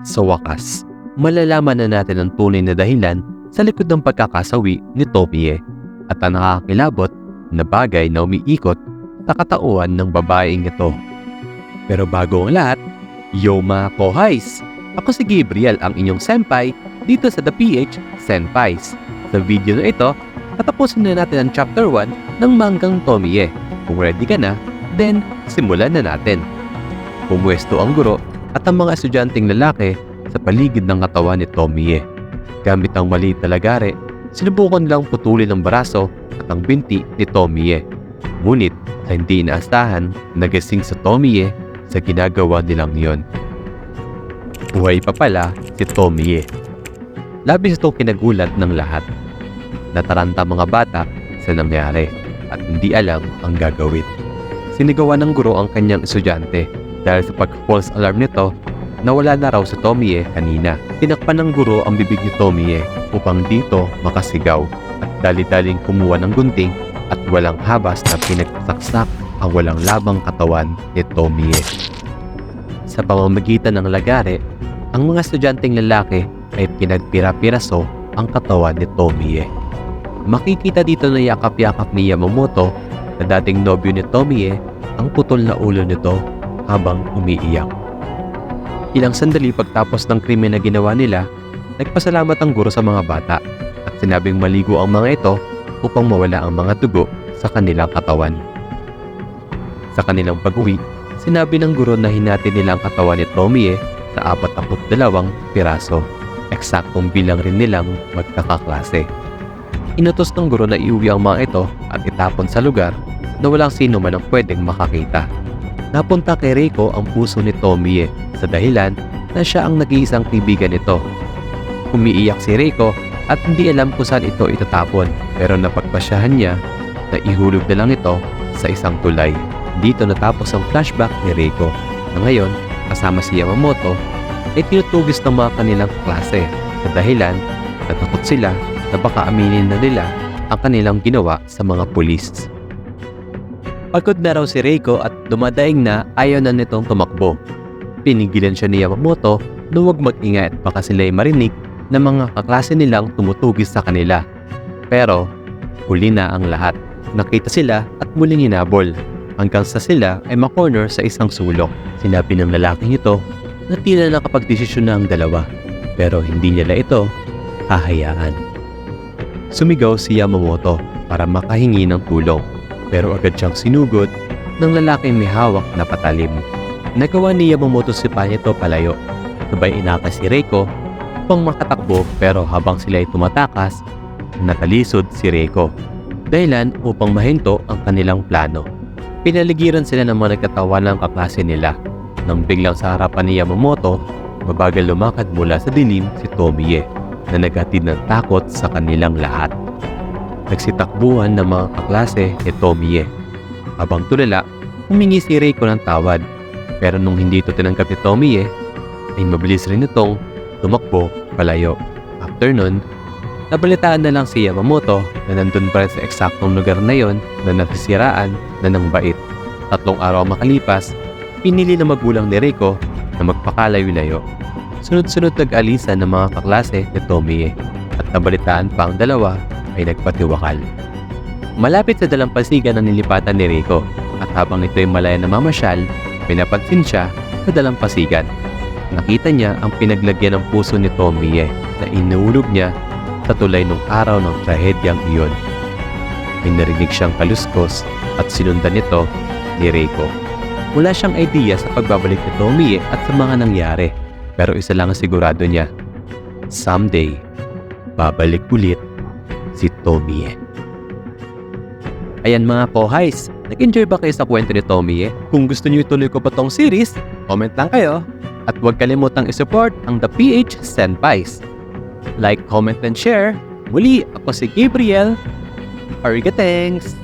Sa wakas, malalaman na natin ang tunay na dahilan sa likod ng pagkakasawi ni Tomie at ang nakakakilabot na bagay na umiikot sa katauhan ng babaeng ito. Pero bago ang lahat, yo mga kohais! Ako si Gabriel, ang inyong senpai dito sa The PH Senpais. Sa video na ito, tatapusin na natin ang chapter 1 ng manggang Tomie. Kung ready ka na, then simulan na natin. Pumwesto ang guro at ang mga estudyanteng lalaki sa paligid ng katawan ni Tomie. Gamit ang maliit na lagare, sinubukan nilang putulin ang baraso at ang binti ni Tomie. Ngunit sa hindi inaasahan, nagising sa Tomie sa ginagawa nilang iyon. Buhay pa pala si Tomie. Labis itong kinagulat ng lahat. Nataranta mga bata sa nangyari at hindi alam ang gagawin. Sinigawan ng guro ang kanyang estudyante dahil sa pag-false alarm nito, nawala na raw si Tomie kanina. Tinakpan ng guro ang bibig ni Tomie upang dito makasigaw at dali-daling kumuha ng gunting at walang habas na pinagsaksak ang walang labang katawan ni Tomie. Sa pamamagitan ng lagare, ang mga estudyanteng lalaki ay pinagpira-piraso ang katawan ni Tomie. Makikita dito na yakap-yakap ni Yamamoto na dating nobyo ni Tomie ang putol na ulo nito habang umiiyak. Ilang sandali pagtapos ng krimen na ginawa nila, nagpasalamat ang guro sa mga bata at sinabing maligo ang mga ito upang mawala ang mga dugo sa kanilang katawan. Sa kanilang pag-uwi, sinabi ng guro na hinati nila ang katawan ni Tomie sa 42 piraso. Eksaktong bilang rin nilang magkakaklase. Inutos ng guro na iuwi ang mga ito at itapon sa lugar na walang sino man ang pwedeng makakita. Napunta kay Reiko ang puso ni Tomie sa dahilan na siya ang nag-iisang kaibigan nito. Umiiyak si Reiko at hindi alam kung saan ito itatapon, pero napagpasyahan niya na ihulog na lang ito sa isang tulay. Dito natapos ang flashback ni Reiko na ngayon kasama si Yamamoto ay tinutugis ng mga kanilang klase sa dahilan natakot sila na baka aminin na nila ang kanilang ginawa sa mga pulis. Pagod na raw si Reiko at dumadaing na ayaw na nitong tumakbo. Pinigilan siya ni Yamamoto na huwag mag-ingay at baka sila'y marinig na mga kaklase nilang tumutugis sa kanila. Pero huli na ang lahat. Nakita sila at muling hinabol hanggang sa sila ay makorner sa isang sulok. Sinabi ng lalaking ito na tila nakapagdesisyon na ang dalawa pero hindi nila ito hahayaan. Sumigaw si Yamamoto para makahingi ng tulong pero agad siyang sinugod ng lalaking may hawak na patalim. Nagawa ni Yamamoto si Panito palayo. Sabay inakas si Reiko upang makatakbo pero habang sila ay tumatakas, natalisod si Reiko. Dahilan upang mahinto ang kanilang plano. Pinaligiran sila ng mga nagkatawa ng kaklase nila. Nang biglang sa harapan ni Yamamoto, mabagal lumakad mula sa dilim si Tomie na naghatid ng takot sa kanilang lahat. Nagsitakbuhan ng mga kaklase ni Tomie. Habang tulala, humingi si Reiko ng tawad. Pero nung hindi ito tinanggap ni Tomie, ay mabilis rin itong tumakbo palayo. After nun, nabalitaan na lang si Yamamoto na nandun pa rin sa eksaktong lugar na yon na nasisiraan na ng bait. 3 araw makalipas, pinili ng magulang ni Reiko na magpakalayo-layo. Sunod-sunod nag-alisan ng mga kaklase ni Tomie at nabalitaan pa ang dalawa ay nagpatiwakal. Malapit sa dalampasigan ang nilipatan ni Reiko at habang ito'y malaya na mamasyal, pinapansin siya sa dalampasigan. Nakita niya ang pinaglagyan ng puso ni Tomie na inuulog niya sa tulay nung araw ng trahedyang iyon. May narinig siyang kaluskos at sinundan nito ni Reiko. Wala siyang idea sa pagbabalik ni Tomie at sa mga nangyari. Pero isa lang ang sigurado niya. Someday, babalik ulit si Tomie. Ayan mga kohais, nag-enjoy ba kayo sa kwento ni Tomie? Kung gusto niyo ituloy ko pa tong series, comment lang kayo. At huwag kalimutang isupport ang The PH Senpais. Like, comment, and share. Muli, ako si Gabriel. Arigatanks!